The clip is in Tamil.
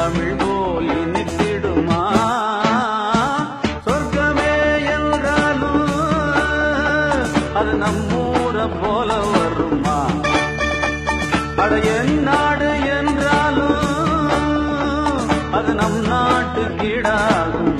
தமிழ் போல் இனித்திடுமா? சொர்க்கமே என்றாலும் அது நம்மூர போல வருமா? அட என் நாடு என்றாலும் அது நம் நாட்டு கீடாகும்.